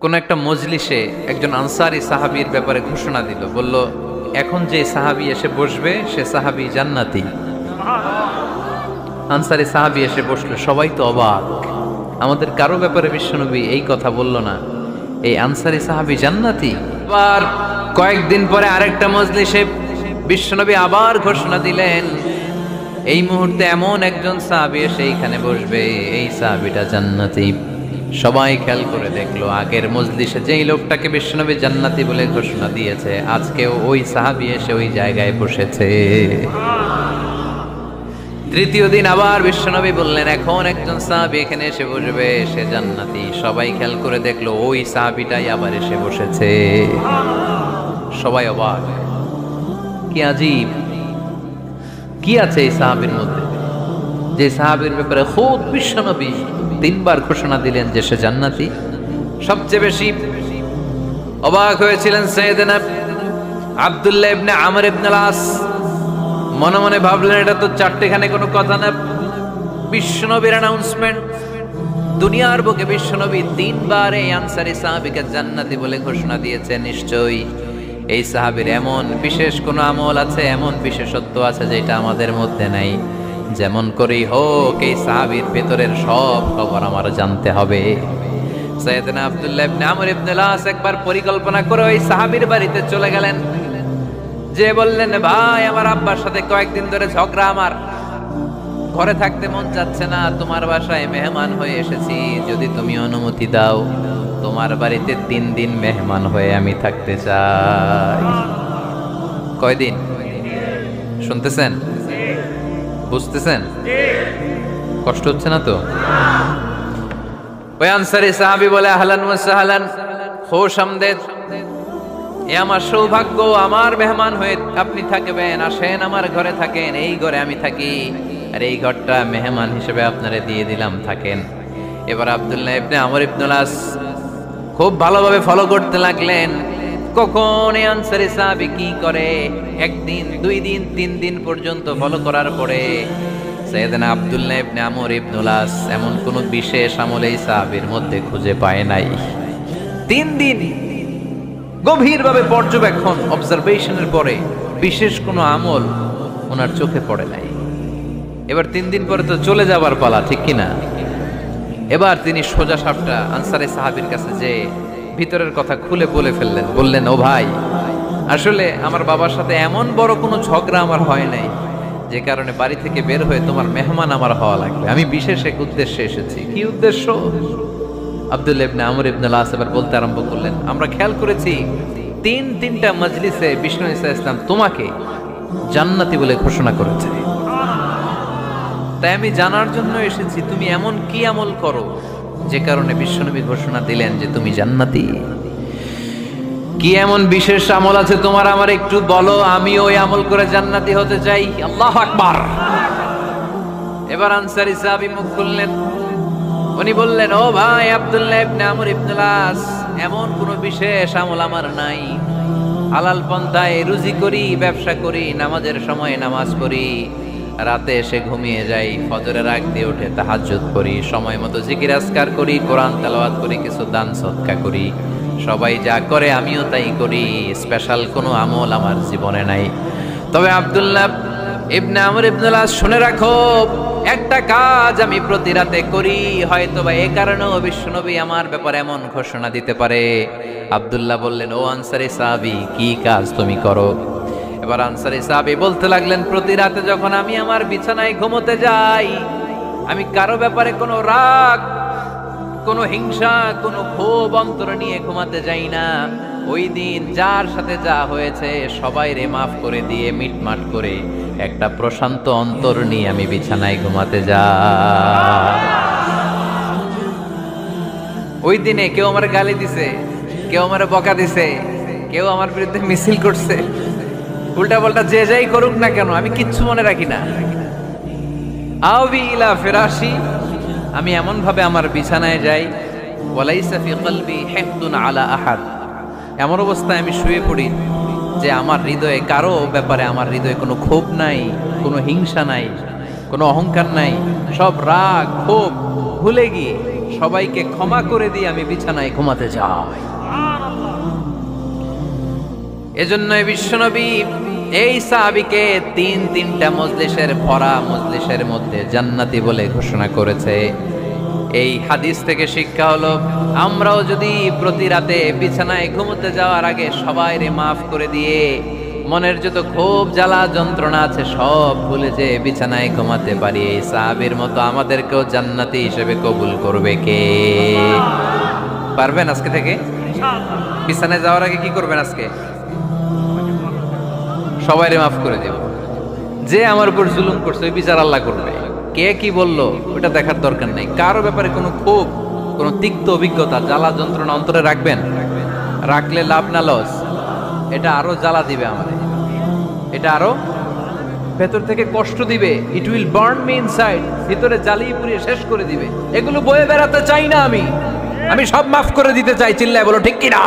কোন একটা মজলিসে একজন আনসারী সাহাবীর ব্যাপারে ঘোষণা দিল, বলল এখন যে সাহাবী এসে বসবে সে সাহাবী জান্নাতি। আনসারী সাহাবী এসে বসলো, সবাই তো অবাক, আমাদের কারো ব্যাপারে বিশ্বনবী এই কথা বলল না, এই আনসারী সাহাবী জান্নাতি। আবার কয়েকদিন পরে আরেকটা মজলিসে বিশ্বনবী আবার ঘোষণা দিলেন, এই মুহূর্তে এমন একজন সাহাবী এসে এইখানে বসবে, এই সাহাবীটা জান্নাতি। সবাই খেয়াল করে দেখলো, আগের মজলিসে যেই লোকটাকে বিশ্বনবী জান্নাতি বলে ঘোষণা দিয়েছে, আজকেও ওই সাহাবী এসে ওই জায়গায় বসেছে। তৃতীয় দিন আবার বিশ্বনবী বললেন, এখন একজন সাহাবী এখানে এসে বসবে, সে জান্নাতি। সবাই খেয়াল করে দেখলো, ওই সাহাবীটাই আবার এসে বসেছে। সবাই অবাক, কি আজীব, কি আছে এই সাহাবীর মধ্যে, যে সাহাবীর ব্যাপারে খুব বিশ্বনবী তিনবার ঘোষণা দিলেন যে সে জান্নাতি। সবচেয়ে বেশি অবাক হয়েছিলেন সাইয়েদনা আব্দুল্লাহ ইবনে আমর ইবনে আস। মনে মনে ভাবলেন, এটা তো চারটেখানে কোনো কথা না, বিশ্বনবীর অ্যানাউন্সমেন্ট। দুনিয়ার বুকে বিশ্বনবী তিনবার এই আনসারী সাহাবীকে জান্নাতি বলে ঘোষণা দিয়েছে, নিশ্চয়ই এই সাহাবীর এমন বিশেষ কোনো আমল আছে, এমন বিশেষত্ব আছে যেটা আমাদের মধ্যে নাই। যেমন করেই হোক এই সাহাবীর ভেতরের সব খবর আমার জানতে হবে। সাইয়েদনা আব্দুল্লাহ ইবনে আমর ইবনে আস একবার পরিকল্পনা করে ওই সাহাবীর বাড়িতে চলে গেলেন, যে বললেন, ভাই আমার আব্বার সাথে কয়েকদিন ধরে ঝগড়া, আমার ঘরে থাকতে মন চাচ্ছে না, তোমার বাসায় মেহমান হয়ে এসেছি, যদি তুমি অনুমতি দাও তোমার বাড়িতে 3 দিন মেহমান হয়ে আমি থাকতে চাই। কয়দিন? শুনতেছেন, বুঝতেছেন? কষ্ট হচ্ছে না তো? ওই আনসারী সাহাবী বলে, আহলান ওয়া সাহলান, খুশ আমদেদ, এ আমার সৌভাগ্য, আমার মেহমান হয়ে আপনি থাকবেন, আসেন আমার ঘরে থাকেন, এই ঘরে আমি থাকি, আর এই ঘরটা মেহমান হিসেবে আপনারে দিয়ে দিলাম, থাকেন। এবার আব্দুল্লাহ ইবনে আমর ইবনে আস খুব ভালোভাবে ফলো করতে লাগলেন, কখন এই আনসারী সাহাবী কি করে। 1 দিন 2 দিন 3 দিন পর্যন্ত ফলো করার পরে সাইয়েদনা আব্দুল্লাহ ইবনে আমর ইবনে আস এমন কোন বিশেষ আমল এই সাহাবীর মধ্যে খুঁজে পায় নাই। 3 দিন গভীরভাবে পর্যবেক্ষণ, অবজারভেশনের পরে বিশেষ কোনো আমল ওনার চোখে পড়ে নাই। এবার 3 দিন পরে তো চলে যাবার পালা, ঠিক কিনা? এবার তিনি সোজা সাপটা আনসারী সাহাবীর কাছে যে ভিতরের কথা খুলে বলে ফেললেন, বললেন, ও ভাই, আসলে আমার বাবার সাথে এমন বড় কোনো ঝগড়া আমার হয় নাই যে কারণে বাড়ি থেকে বের হয়ে তোমার মেহমান আমার হওয়া লাগবে, আমি বিশেষ এক উদ্দেশ্যে এসেছি। কি উদ্দেশ্য? আব্দুল্লাহ ইবনে আমর ইবনে আস এবার বলতে আরম্ভ করলেন, আমরা খেয়াল করেছি 3টা মজলিসে বিষ্ণু ঈসা ইসলাম তোমাকে জান্নাতি বলে ঘোষণা করেছে, তাই আমি জানার জন্য এসেছি তুমি এমন কি আমল করো যে কারণে বিশ্বনবী ঘোষণা দিলেন যে তুমি জান্নাতি। কি এমন বিশেষ আমল আছে তোমার, আমার একটু বলো, আমি ওই আমল করে জান্নাতি হতে চাই। আল্লাহু আকবার। এবার আনসারী সাহাবী মুখ খুললেন, উনি বললেন, ও ভাই আব্দুল্লাহ ইবনে আমর ইবনে আস, এমন কোনো বিশেষ আমল আমার নাই, হালাল পন্থায় রুজি করি, ব্যবসা করি, নামাজের সময় নামাজ পড়ি, রাতে এসে ঘুমিয়ে যাই, ফজরের আগ দিয়ে উঠে তাহাজ্জুদ করি, সময় মতো জিকির আজকার করি, কোরআন তেলাওয়াত করি, কিছু দান সদকা করি, সবাই যা করে আমিও তাই করি, স্পেশাল কোনো আমল আমার জীবনে নাই। তবে আব্দুল্লাহ ইবনে আমর ইবনে আস, শুনে রাখো, একটা কাজ আমি প্রতি রাতে করি, হয়তোবা এই কারণেও বিশ্বনবী আমার ব্যাপারে এমন ঘোষণা দিতে পারে। আব্দুল্লাহ বললেন, ও আনসারী সাহাবী, কি কাজ তুমি করো? এবার আনসারী সাহাবী বলতে লাগলেন, প্রতি রাতে যখন আমি আমার বিছানায় ঘুমোতে যাই, আমি কারো ব্যাপারে কোনো রাগ, কোনো হিংসা, কোনো ক্ষোভ অন্তরে নিয়ে ঘুমাতে যাই না। ওই দিন যার সাথে যা হয়েছে সবাই রে মাফ করে দিয়ে মিটমাট করে একটা প্রশান্ত অন্তর নিয়ে আমি বিছানায় ঘুমাতে যাই। ওই দিনে কেউ আমার গালি দিছে, কেউ আমার বকা দিছে, কেউ আমার বিরুদ্ধে মিছিল করছে, উল্টা পাল্টা যে যাই করুক না কেন, আমি কিচ্ছু মনে রাখি না। আওবি ইলা ফিরাশি, আমি এমন ভাবে আমার বিছানায় যাই, ওয়ালাইসা ফি কলবি হিকদুন আলা আহাদ, এমন অবস্থায় আমি শুয়ে পড়ি যে আমার হৃদয়ে কারো ব্যাপারে, আমার হৃদয়ে কোনো ক্ষোভ নাই, কোনো হিংসা নাই, কোনো অহংকার নাই, সব রাগ ক্ষোভ ভুলে গিয়ে সবাইকে ক্ষমা করে দিয়ে আমি বিছানায় ঘুমাতে যাই। এজন্যই বিশ্বনবী এই সাহাবীকে তিনটা মজলিসের ভরা মজলিসের মধ্যে জান্নাতি বলে ঘোষণা করেছে। এই হাদিস থেকে শিক্ষা হলো, আমরাও যদি প্রতি রাতে বিছানায় ঘুমোতে যাওয়ার আগে সবাইরে মাফ করে দিয়ে মনের যত ক্ষোভ জ্বালা যন্ত্রণা আছে সব ভুলে যে বিছানায় ঘুমাতে পারি, এই সাহাবীর মতো আমাদেরকেও জান্নাতি হিসেবে কবুল করবে কে? পারবেন আজকে থেকে? বিছানায় যাওয়ার আগে কি করবেন? আজকে সবাইরে মাফ করে দেব। যে আমার উপর জুলুম করছে ওই বিচার আল্লাহ করবে। কে কি বললো ওটা দেখার দরকার নেই। কারো ব্যাপারে কোনো ক্ষোভ, কোনো তিক্ত অভিজ্ঞতা, জ্বালা যন্ত্রণা অন্তরে রাখবেন? রাখলে লাভ না লস? এটা আরো জ্বালা দিবে আমাদের, এটা আরো ভেতর থেকে কষ্ট দিবে। It will burn me inside, ভিতরে জ্বালিয়ে পুড়িয়ে শেষ করে দিবে। এগুলো বয়ে বেড়াতে চাই না আমি, আমি সব মাফ করে দিতে চাই। চিল্লায় বলো ঠিক কিনা?